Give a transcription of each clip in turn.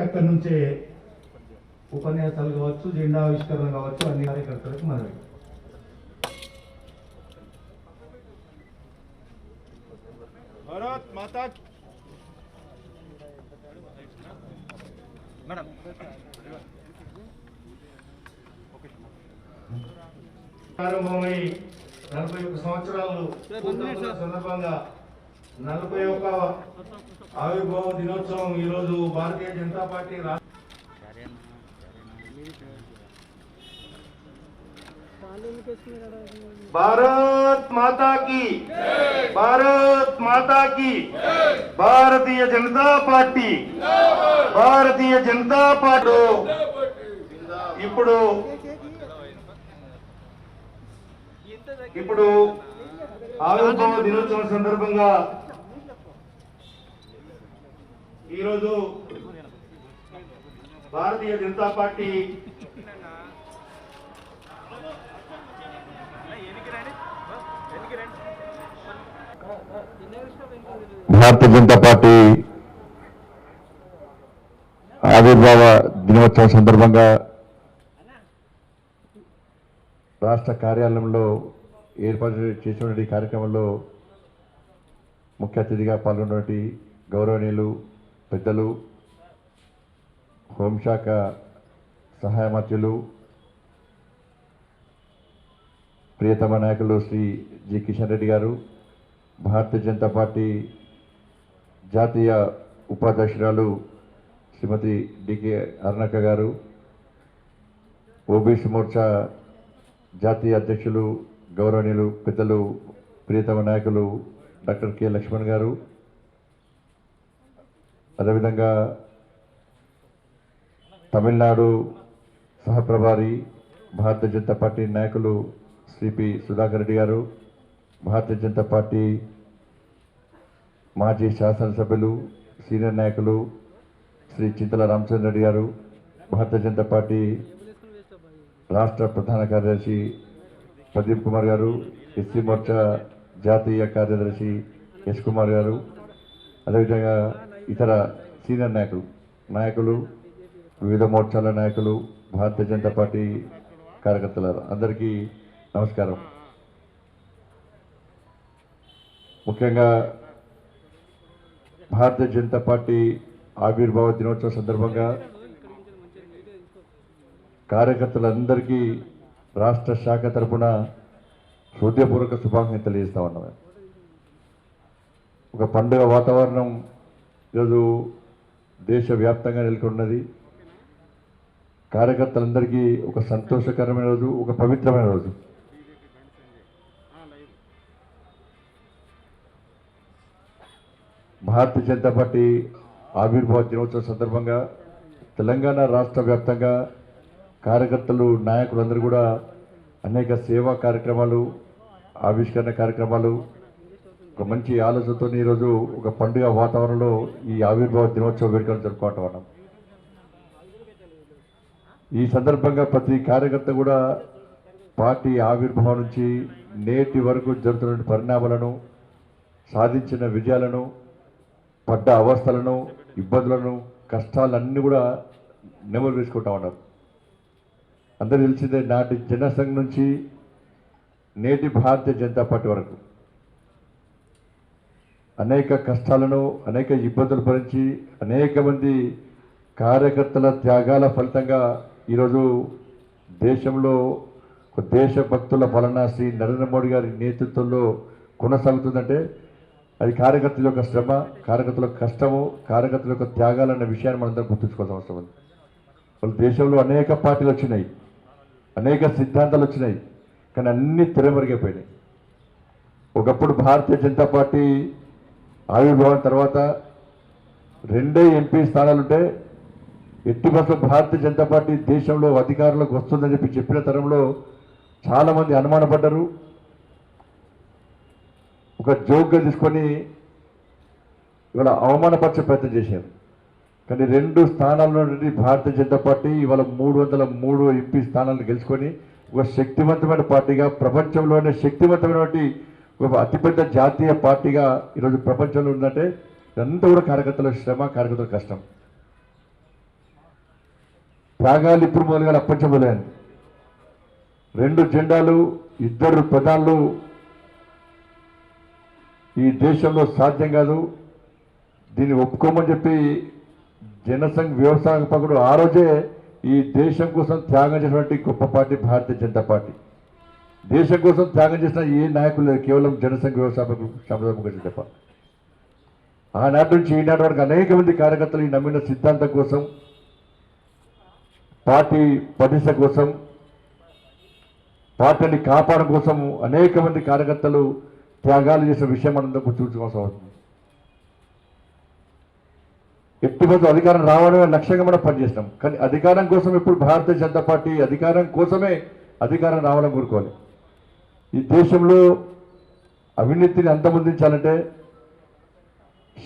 అక్కడి నుంచే ఉపన్యాసాలు కావచ్చు, జెండా ఆవిష్కరణ కావచ్చు, అన్ని కార్యకర్తలకు మనవి. భారత్ మాతా మేడం ప్రారంభమై 41 సంవత్సరాలు పూర్తవుతున్న సందర్భంగా 41వ ఆవిర్భావ దినోత్సవం ఈరోజు భారతీయ జనతా పార్టీ భారత్ మాతా की భారత్ మాతా की భారతీయ జనతా పార్టీ భారతీయ జనతా పార్టీ ఇప్పుడు ఆవిర్భావ దినోత్సవం సందర్భంగా ఈరోజు భారతీయ జనతా పార్టీ ఆవిర్భావ దినోత్సవం సందర్భంగా రాష్ట్ర కార్యాలయంలో ఏర్పాటు చేసినటువంటి కార్యక్రమంలో ముఖ్య అతిథిగా పాల్గొన్నటువంటి గౌరవనీయులు పెద్దలు హోంశాఖ సహాయ మంత్రులు ప్రియతమ నాయకులు శ్రీ జి కిషన్ రెడ్డి గారు, భారతీయ జనతా పార్టీ జాతీయ ఉపాధ్యక్షురాలు శ్రీమతి డికే అరుణక్క గారు, ఓబీసీ మోర్చా జాతీయ అధ్యక్షులు గౌరవనీయులు పెద్దలు ప్రియతమ నాయకులు డాక్టర్ కె లక్ష్మణ్ గారు, అదేవిధంగా తమిళనాడు సహప్రభారి భారతీయ జనతా పార్టీ నాయకులు శ్రీ పి సుధాకర్ రెడ్డి గారు, భారతీయ జనతా పార్టీ మాజీ శాసనసభ్యులు సీనియర్ నాయకులు శ్రీ చింతల రామచంద్ర రెడ్డి గారు, భారతీయ జనతా పార్టీ రాష్ట్ర ప్రధాన కార్యదర్శి ప్రదీప్ కుమార్ గారు, ఎస్సీ మోర్చా జాతీయ కార్యదర్శి ఎస్ కుమార్ గారు, అదేవిధంగా ఇతర సీనియర్ నాయకులు వివిధ మోర్చాల నాయకులు, భారతీయ జనతా పార్టీ కార్యకర్తలు అందరికీ నమస్కారం. ముఖ్యంగా భారతీయ జనతా పార్టీ ఆవిర్భావ దినోత్సవం సందర్భంగా కార్యకర్తలందరికీ రాష్ట్ర శాఖ తరఫున హృదయపూర్వక శుభాకాంక్షలు తెలియజేస్తా ఉన్నాం. ఒక పండుగ వాతావరణం ఈరోజు దేశవ్యాప్తంగా నెలకొన్నది. కార్యకర్తలందరికీ ఒక సంతోషకరమైన రోజు, ఒక పవిత్రమైన రోజు. భారతీయ జనతా పార్టీ ఆవిర్భావ దినోత్సవం సందర్భంగా తెలంగాణ రాష్ట్ర వ్యాప్తంగా కార్యకర్తలు నాయకులందరూ కూడా అనేక సేవా కార్యక్రమాలు, ఆవిష్కరణ కార్యక్రమాలు, ఒక మంచి ఆలోచనతో ఈరోజు ఒక పండుగ వాతావరణంలో ఈ ఆవిర్భావ దినోత్సవ వేడుకలు జరుపుకోవటం అన్నాం. ఈ సందర్భంగా ప్రతి కార్యకర్త కూడా పార్టీ ఆవిర్భావం నుంచి నేటి వరకు జరుగుతున్న పరిణామాలను, సాధించిన విజయాలను, పడ్డ అవస్థలను, ఇబ్బందులను, కష్టాలన్నీ కూడా నెమరు వేసుకుంటా ఉన్నారు. అందరూ తెలిసిందే, నాటి జనసంఘ్ నుంచి నేటి భారతీయ జనతా పార్టీ వరకు అనేక కష్టాలను, అనేక ఇబ్బందులు భరించి అనేక మంది కార్యకర్తల త్యాగాల ఫలితంగా ఈరోజు దేశంలో ఒక దేశభక్తుల పాలన శ్రీ నరేంద్ర మోడీ గారి నేతృత్వంలో కొనసాగుతుందంటే అది కార్యకర్తల యొక్క శ్రమ, కార్యకర్తల కష్టము, కార్యకర్తల యొక్క త్యాగాలన్న విషయాన్ని మనందరం గుర్తుంచుకోవాల్సిన అవసరం ఉంది. వాళ్ళ దేశంలో అనేక పార్టీలు వచ్చినాయి, అనేక సిద్ధాంతాలు వచ్చినాయి, కానీ అన్నీ తెరమరుగైపోయినాయి. ఒకప్పుడు భారతీయ జనతా పార్టీ ఆవిర్భావం తర్వాత 2 ఎంపీ స్థానాలుంటే ఎట్టి బస్సులో భారతీయ జనతా పార్టీ దేశంలో అధికారంలోకి వస్తుందని చెప్పిన తరంలో చాలామంది అనుమానపడ్డారు. ఒక జోక్గా తీసుకొని ఇవాళ అవమానపరిచే ప్రయత్నం చేశారు. కానీ 2 స్థానాల్లో నుండి భారతీయ జనతా పార్టీ ఇవాళ 303 ఎంపీ స్థానాలను గెలుచుకొని ఒక శక్తివంతమైన పార్టీగా, ప్రపంచంలోనే శక్తివంతమైనటువంటి ఒక అతిపెద్ద జాతీయ పార్టీగా ఈరోజు ప్రపంచంలో ఉందంటే ఇదంతా కూడా కార్యకర్తల శ్రమ, కార్యకర్తల కష్టం. త్యాగాలు ఇప్పుడు మొదలుగా అప్పటి మొదలైంది. 2 జెండాలు 2 ప్రధానులు ఈ దేశంలో సాధ్యం కాదు, దీన్ని ఒప్పుకోమని చెప్పి జనసంఘ్ వ్యవస్థాపకుడు ఆ రోజే ఈ దేశం కోసం త్యాగం చేసినటువంటి గొప్ప పార్టీ భారతీయ జనతా పార్టీ. దేశం కోసం త్యాగం చేసిన ఏ నాయకులు లేదు, కేవలం జనసంఘ్ వ్యవస్థాపకుడు తప్ప. ఆనాటి నుంచి ఈనాటి వరకు అనేక మంది కార్యకర్తలు ఈ నమ్మిన సిద్ధాంతం కోసం, పార్టీ ప్రతిష్ట కోసం, పార్టీని కాపాడడం కోసం అనేక మంది కార్యకర్తలు త్యాగాలు చేసిన విషయం మనందరూ గుర్తుంచుకోవాల్సి అవుతుంది. ఎట్టి అధికారం రావడమే లక్ష్యంగా మనం పనిచేస్తాం. కానీ అధికారం కోసం ఇప్పుడు భారతీయ జనతా పార్టీ అధికారం కోసమే అధికారం రావడం కోరుకోవాలి. ఈ దేశంలో అవినీతిని అంతమొందించాలంటే,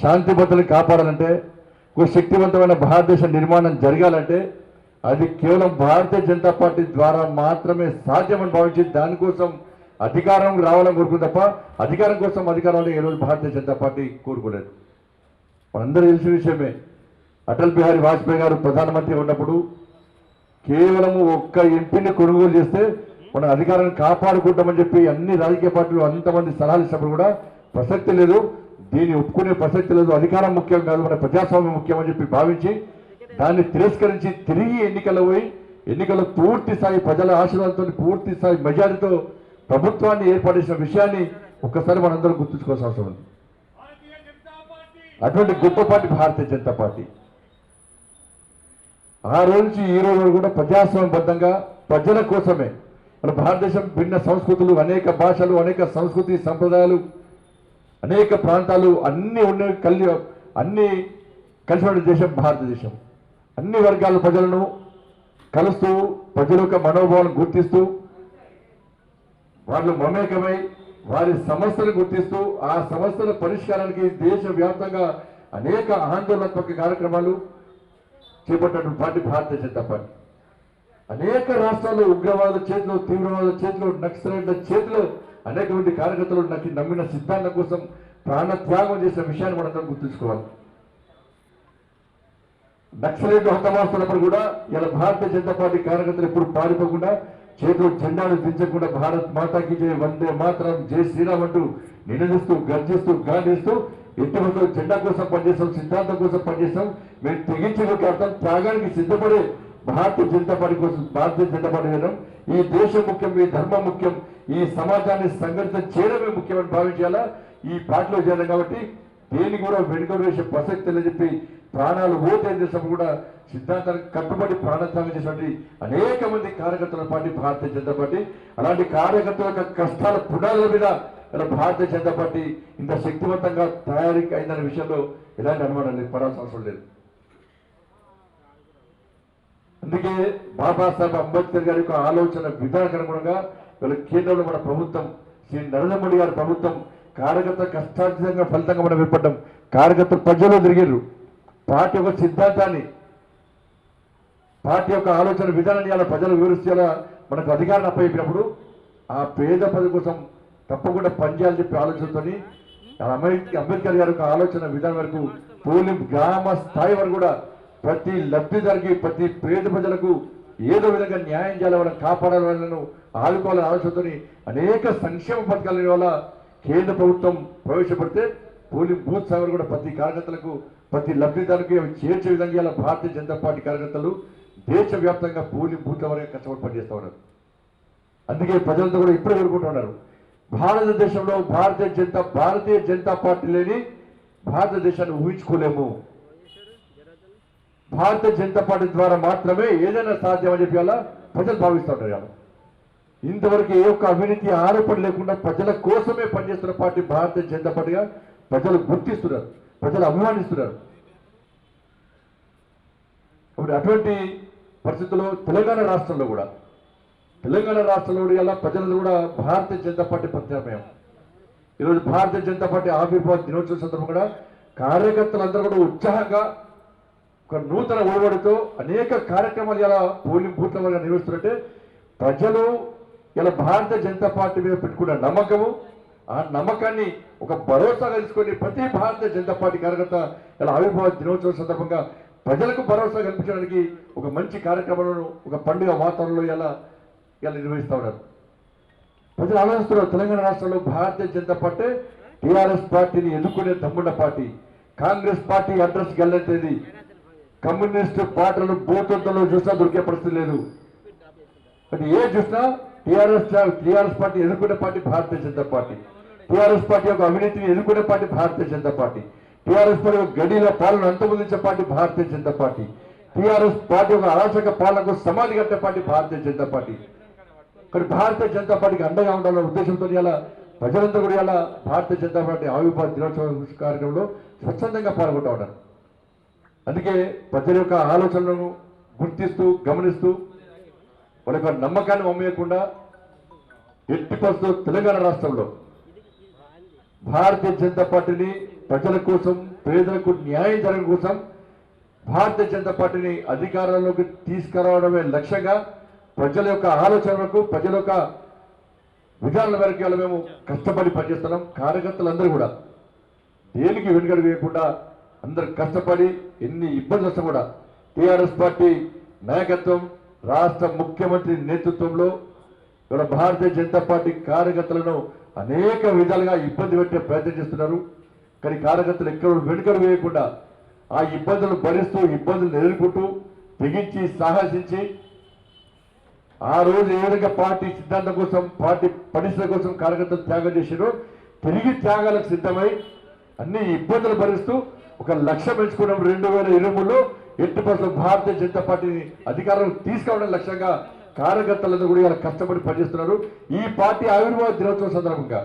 శాంతి భద్రతను కాపాడాలంటే, ఒక శక్తివంతమైన భారతదేశ నిర్మాణం జరగాలంటే అది కేవలం భారతీయ జనతా పార్టీ ద్వారా మాత్రమే సాధ్యమని భావించి దానికోసం అధికారం రావాలని కోరుకుంది తప్ప అధికారం కోసం అధికారంలో ఏ రోజు భారతీయ జనతా పార్టీ కోరుకోలేదు. మనందరూ తెలిసిన విషయమే. అటల్ బిహారీ వాజ్పేయి గారు ప్రధానమంత్రి ఉన్నప్పుడు కేవలం ఒక్క ఎంపీని కొనుగోలు చేస్తే మన అధికారాన్ని కాపాడుకుంటామని చెప్పి అన్ని రాజకీయ పార్టీలు అంతమంది సలహాలు ఇచ్చినప్పుడు కూడా ప్రసక్తి లేదు, దీన్ని ఒప్పుకునే ప్రసక్తి లేదు, అధికారం ముఖ్యం కాదు, మన ప్రజాస్వామ్యం ముఖ్యం అని చెప్పి భావించి దాన్ని తిరస్కరించి తిరిగి ఎన్నికల్లో పోయి ఎన్నికల్లో పూర్తి స్థాయి ప్రజల ఆశీర్వాదంతో పూర్తి స్థాయి మెజారిటీతో ప్రభుత్వాన్ని ఏర్పాటు చేసిన విషయాన్ని ఒక్కసారి మనందరం గుర్తుంచుకోవాల్సిన అవసరం ఉంది. అటువంటి గొప్ప పార్టీ భారతీయ జనతా పార్టీ. ఆ రోజు నుంచి ఈ రోజు కూడా ప్రజాస్వామ్యబద్ధంగా ప్రజల కోసమే. మన భారతదేశం భిన్న సంస్కృతులు, అనేక భాషలు, అనేక సంస్కృతి సంప్రదాయాలు, అనేక ప్రాంతాలు అన్నీ అన్ని కలిసిన దేశం భారతదేశం. అన్ని వర్గాల ప్రజలను కలుస్తూ ప్రజల యొక్క మనోభావాలను గుర్తిస్తూ వాళ్ళు మమేకమై వారి సమస్యలు గుర్తిస్తూ ఆ సమస్యల పరిష్కారానికి దేశవ్యాప్తంగా అనేక ఆందోళనాత్మక కార్యక్రమాలు చేపట్టిన పార్టీ భారతీయ జనతా పార్టీ. అనేక రాష్ట్రాల్లో ఉగ్రవాదుల చేతిలో, తీవ్రవాదుల చేతిలో, నక్సలైట్ల చేతిలో అనేక మంది కార్యకర్తలు నమ్మిన సిద్ధాంతం కోసం ప్రాణత్యాగం చేసిన విషయాన్ని మనందరం గుర్తుంచుకోవాలి. నక్సలైట్లు హతమాస్తున్నప్పుడు కూడా ఇలా భారతీయ జనతా పార్టీ కార్యకర్తలు ఎప్పుడు పారిపోకుండా చేతులు జెండాను దించకుండా భారత్ మాతాకి జై, వందే మాతరం, జై శ్రీరామ్ అంటూ నినదిస్తూ గర్జిస్తూ గాంధిస్తూ ఎట్టి జెండా కోసం పనిచేస్తాం, సిద్ధాంతం కోసం పనిచేస్తాం, మేము తెగించి కొట్లాడతాం, త్యాగానికి సిద్ధపడే భారతీయ జనతా పార్టీ కోసం భారతీయ జనతా పార్టీ చేయడం ఈ దేశం ముఖ్యం, ఈ ధర్మం ముఖ్యం, ఈ సమాజాన్ని సంఘటితం చేయడమే ముఖ్యమని భావించాలా ఈ పార్టీలో చేయాలి. కాబట్టి దేని కూడా వెనుకడు వేసే ప్రసక్తి లేదని చెప్పి ప్రాణాలు పోతే చేసినప్పుడు కూడా సిద్ధాంతానికి కట్టుబడి ప్రాణత్యాగం చేసినటువంటి అనేక మంది కార్యకర్తల పార్టీ భారతీయ జనతా పార్టీ. అలాంటి కార్యకర్తల యొక్క కష్టాల పునాదుల మీద ఇలా భారతీయ జనతా పార్టీ ఇంత శక్తివంతంగా తయారీ అయిందనే విషయంలో ఎలాంటి అనుమానం లేదు, పడాల్సిన అవసరం లేదు. అందుకే బాబాసాహెబ్ అంబేద్కర్ గారి యొక్క ఆలోచన విధానానికి అనుగుణంగా వీళ్ళ కేంద్రంలో మన ప్రభుత్వం, శ్రీ నరేంద్ర మోడీ గారి ప్రభుత్వం కార్యకర్త కష్టార్జితంగా ఫలితంగా మనం ఏర్పడ్డాం. కార్యకర్తలు ప్రజల్లో తిరిగారు. పార్టీ యొక్క సిద్ధాంతాన్ని, పార్టీ యొక్క ఆలోచన విధానాన్ని అలా ప్రజలు వివరిస్తేలా మనకు అధికారాన్ని అప్పగినప్పుడు ఆ పేద ప్రజల కోసం తప్పకుండా పనిచేయాలని చెప్పి ఆలోచనతో అంబేద్కర్ గారి యొక్క ఆలోచన విధానం వరకు పోలింగ్ గ్రామ స్థాయి వరకు కూడా ప్రతి లబ్ధిదారికి, ప్రతి పేద ప్రజలకు ఏదో విధంగా న్యాయం చేయాలి, వాళ్ళని కాపాడాలి, వాళ్ళను ఆదుకోవాలని ఆలోచనతో అనేక సంక్షేమ పథకాల వల్ల కేంద్ర ప్రభుత్వం ప్రవేశపెడితే పోలింగ్ బూత్ స్థాయి వరకు కూడా ప్రతి కార్యకర్తలకు, ప్రతి లబ్ధిదారుకి చేర్చే విధంగా ఇలా భారతీయ జనతా పార్టీ కార్యకర్తలు దేశవ్యాప్తంగా పోలింగ్ బూత్ల వరకు కష్టపడి పనిచేస్తూ ఉన్నారు. అందుకే ప్రజలతో కూడా ఇప్పుడే కోరుకుంటున్నారు, భారతదేశంలో భారతీయ జనతా పార్టీ లేని భారతదేశాన్ని ఊహించుకోలేము. భారతీయ జనతా పార్టీ ద్వారా మాత్రమే ఏదైనా సాధ్యమని చెప్పి అలా ప్రజలు భావిస్తూ ఉంటారు. ఇంతవరకు ఏ ఒక్క అవినీతి ఆరోపణ లేకుండా ప్రజల కోసమే పనిచేస్తున్న పార్టీ భారతీయ జనతా పార్టీగా ప్రజలు గుర్తిస్తున్నారు, ప్రజలు అభిమానిస్తున్నారు. కాబట్టి అటువంటి పరిస్థితుల్లో తెలంగాణ రాష్ట్రంలో కూడా ఇలా ప్రజలు కూడా భారతీయ జనతా పార్టీ ప్రత్యామ్నాయం. ఈరోజు భారతీయ జనతా పార్టీ ఆవిర్భావ దినోత్సవం సందర్భంగా కార్యకర్తలందరూ కూడా ఉత్సాహంగా ఒక నూతన ఒరవడితో అనేక కార్యక్రమాలు ఇలా పోలింగ్ బూత్ల వల్ల నిర్వహిస్తున్నట్టే ప్రజలు ఇలా భారతీయ జనతా పార్టీ మీద పెట్టుకున్న నమ్మకము, ఆ నమ్మకాన్ని ఒక భరోసాగా తీసుకొని ప్రతి భారతీయ జనతా పార్టీ కార్యకర్త ఇలా ఆవిర్భావ దినోత్సవం సందర్భంగా ప్రజలకు భరోసా కల్పించడానికి ఒక మంచి కార్యక్రమాలను ఒక పండుగ వాతావరణంలో ఇలా నిర్వహిస్తూ ఉన్నారు. ప్రజలు ఆలోచిస్తున్నారు, తెలంగాణ రాష్ట్రంలో భారతీయ జనతా పార్టీ టీఆర్ఎస్ పార్టీని ఎదుర్కొనే దమ్మున్న పార్టీ. కాంగ్రెస్ పార్టీ అడ్రస్ గెల్లెత్తేది. కమ్యూనిస్టు పార్టీలను బూతుల్లో చూసినా దొరికే పరిస్థితి లేదు. అంటే ఏ చూసినా టీఆర్ఎస్ పార్టీ ఎదుర్కొనే party Bharatiya Janata Party. TRS party యొక్క అవినీతిని ఎదుర్కొనే party Bharatiya Janata Party. TRS party యొక్క గడిల పాలన అంతమొందించే party Bharatiya Janata Party. TRS party యొక్క అరాచక పాలనకు సమాధి కట్టే పార్టీ భారతీయ జనతా పార్టీ. కానీ భారతీయ జనతా పార్టీకి అండగా ఉండాలన్న ఉద్దేశంతో ఇలా ప్రజలంతా కూడా ఇలా భారతీయ జనతా పార్టీ ఆవిర్భావ దినోత్సవ కార్యక్రమంలో స్వచ్ఛందంగా పాల్గొంటూ ఉన్నారు. అందుకే ప్రజల యొక్క ఆలోచనలను గుర్తిస్తూ గమనిస్తూ వాళ్ళ యొక్క నమ్మకాన్ని అమ్మేయకుండా ఎట్టి పరిస్థితుల్లో తెలంగాణ రాష్ట్రంలో భారతీయ జనతా పార్టీని ప్రజల కోసం పేదలకు న్యాయం జరగడం కోసం భారతీయ జనతా పార్టీని అధికారంలోకి తీసుకురావడమే లక్ష్యంగా ప్రజల యొక్క ఆలోచనలకు ప్రజల యొక్క విధానాల మేరకు మేము కష్టపడి పనిచేస్తున్నాం. కార్యకర్తలందరూ కూడా దేనికి వెనుకడు వేయకుండా అందరు కష్టపడి ఎన్ని ఇబ్బందులు వస్తా కూడా టీఆర్ఎస్ పార్టీ నాయకత్వం రాష్ట్ర ముఖ్యమంత్రి నేతృత్వంలో ఇవాళ భారతీయ జనతా పార్టీ కార్యకర్తలను అనేక విధాలుగా ఇబ్బంది పెట్టే ప్రయత్నం చేస్తున్నారు. కానీ కార్యకర్తలు ఎక్కడ వెనుకడు వేయకుండా ఆ ఇబ్బందులు భరిస్తూ ఇబ్బందులు ఎదుర్కొంటూ తెగించి సాహసించి ఆ రోజు ఏ విధంగా పార్టీ సిద్ధాంతం కోసం పార్టీ పరిస్థితుల కోసం కార్యకర్తలు త్యాగం చేశారో తిరిగి త్యాగాలకు సిద్ధమై అన్ని ఇబ్బందులు భరిస్తూ ఒక లక్ష్యం పెంచుకున్నాం. 2023లో ఎట్టి పరిస్థితుల్లో భారతీయ జనతా పార్టీని అధికారంలోకి తీసుకురావడం లక్ష్యంగా కార్యకర్తలందరూ కూడా ఇలా కష్టపడి పనిచేస్తున్నారు. ఈ పార్టీ ఆవిర్భావ దినోత్సవం సందర్భంగా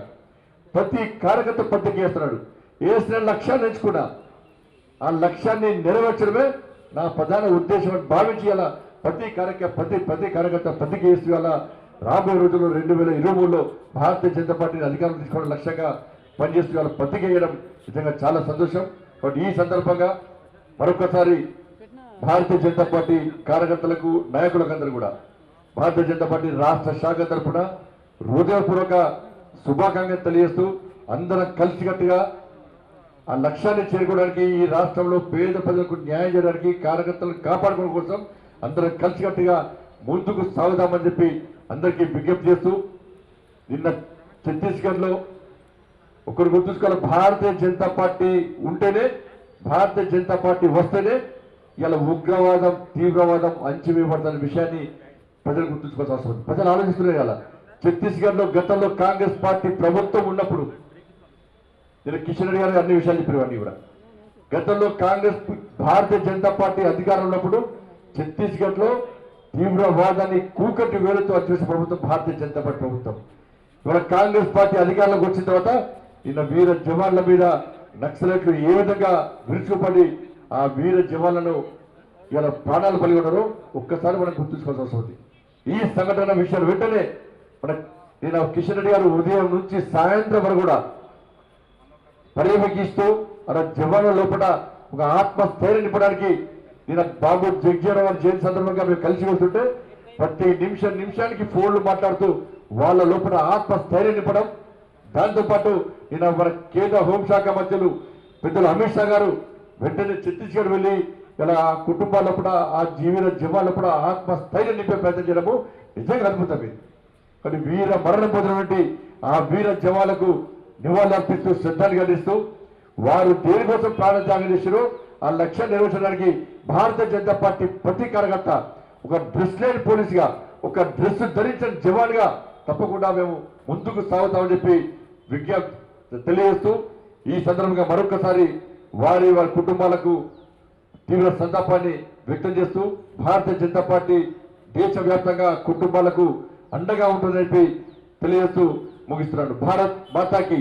ప్రతి కార్యకర్త ప్రతిజ్ఞ చేస్తున్నాడు. వేసిన లక్ష్యాన్ని ఎంచుకున్నా ఆ లక్ష్యాన్ని నెరవేర్చడమే నా ప్రధాన ఉద్దేశం అని భావించి అలా ప్రతి కార్యకర్త ప్రతిజ్ఞ చేస్తూ అలా రాబోయే రోజుల్లో 2023లో భారతీయ జనతా పార్టీని అధికారం తీసుకోవడం లక్ష్యంగా పనిచేస్తూ వాళ్ళ ప్రతిజ్ఞ చేయడం నిజంగా చాలా సంతోషం. కాబట్టి ఈ సందర్భంగా మరొకసారి భారతీయ జనతా పార్టీ కార్యకర్తలకు నాయకులకు అందరూ కూడా భారతీయ జనతా పార్టీ రాష్ట్ర శాఖ తరఫున హృదయపూర్వక శుభాకాంక్షలు తెలియజేస్తూ అందరం కలిసికట్టుగా ఆ లక్ష్యాన్ని చేరుకోవడానికి ఈ రాష్ట్రంలో పేద ప్రజలకు న్యాయం చేయడానికి కార్యకర్తలను కాపాడుకోవడం కోసం అందరం కలిసికట్టుగా ముందుకు సాగుదామని చెప్పి అందరికీ విజ్ఞప్తి చేస్తూ నిన్న ఛత్తీస్గఢ్లో ఒకరు గుర్తుంచుకోవాలి, భారతీయ జనతా పార్టీ ఉంటేనే భారతీయ జనతా పార్టీ వస్తేనే ఇలా ఉగ్రవాదం తీవ్రవాదం అంచివేయబడుతున్న విషయాన్ని ప్రజలు గుర్తుంచుకోవాల్సిన అవసరం ఉంది. ప్రజలు ఆలోచిస్తున్నారు. ఇలా ఛత్తీస్గఢ్లో గతంలో కాంగ్రెస్ పార్టీ ప్రభుత్వం ఉన్నప్పుడు నేను కిషన్ రెడ్డి గారు అన్ని విషయాలు చెప్పినవన్నీ కూడా గతంలో భారతీయ జనతా పార్టీ అధికారం ఉన్నప్పుడు ఛత్తీస్గఢ్లో తీవ్రవాదాన్ని కూకటి వేలతో అనిచేసిన ప్రభుత్వం భారతీయ జనతా పార్టీ ప్రభుత్వం. ఇవాళ కాంగ్రెస్ పార్టీ అధికారంలోకి వచ్చిన తర్వాత నిన్న వీర జవాన్ల మీద నక్సలైట్లు ఏ విధంగా విరుచుకుపడి ఆ వీర జవాన్లను ఇలా ప్రాణాలు కలిగి ఉన్నారో ఒక్కసారి మనం గుర్తుంచుకోవాల్సిన అవసరం ఉంది. ఈ సంఘటన విషయాలు వెంటనే నేను కిషన్ రెడ్డి గారు ఉదయం నుంచి సాయంత్రం వరకు కూడా పర్యవేక్షిస్తూ అలా జవాన్ల లోపల ఒక ఆత్మస్థైర్యం నింపడానికి నేను బాబు జగ్జీవన్ జయంతి సందర్భంగా మేము కలిసి వస్తుంటే ప్రతి నిమిషానికి ఫోన్లు మాట్లాడుతూ వాళ్ళ లోపల ఆత్మస్థైర్యం నింపడం. దాంతోపాటు నేను మన కేంద్ర హోంశాఖ మంత్రులు పెద్దలు అమిత్ షా గారు వెంటనే ఛత్తీస్గఢ్ వెళ్ళి ఇలా ఆ కుటుంబాల కూడా ఆ జవాన్ల కూడా ఆత్మస్థైర్యం నింపే ప్రయత్నం చేయడము నిజంగా అద్భుతమే. కానీ వీర మరణం పొందినటువంటి ఆ వీర జవాన్లకు నివాళులు అర్పిస్తూ శ్రద్ధాన్ని గడిస్తూ వారు దేనికోసం ప్రాణత్యాగం చేశారో ఆ లక్ష్యాన్ని నెరవేర్చడానికి భారతీయ జనతా పార్టీ ప్రతి కార్యకర్త ఒక డ్రెస్ లేని పోలీసుగా ఒక డ్రెస్ ధరించిన జవాన్గా తప్పకుండా మేము ముందుకు సాగుతామని చెప్పి విజ్ఞప్తి తెలియజేస్తూ ఈ సందర్భంగా మరొకసారి వారి కుటుంబాలకు తీవ్ర సంతాపాన్ని వ్యక్తం చేస్తూ భారతీయ జనతా పార్టీ దేశవ్యాప్తంగా కుటుంబాలకు అండగా ఉంటుందని చెప్పి తెలియజేస్తూ ముగిస్తున్నాను. భారత్ మాతాకి.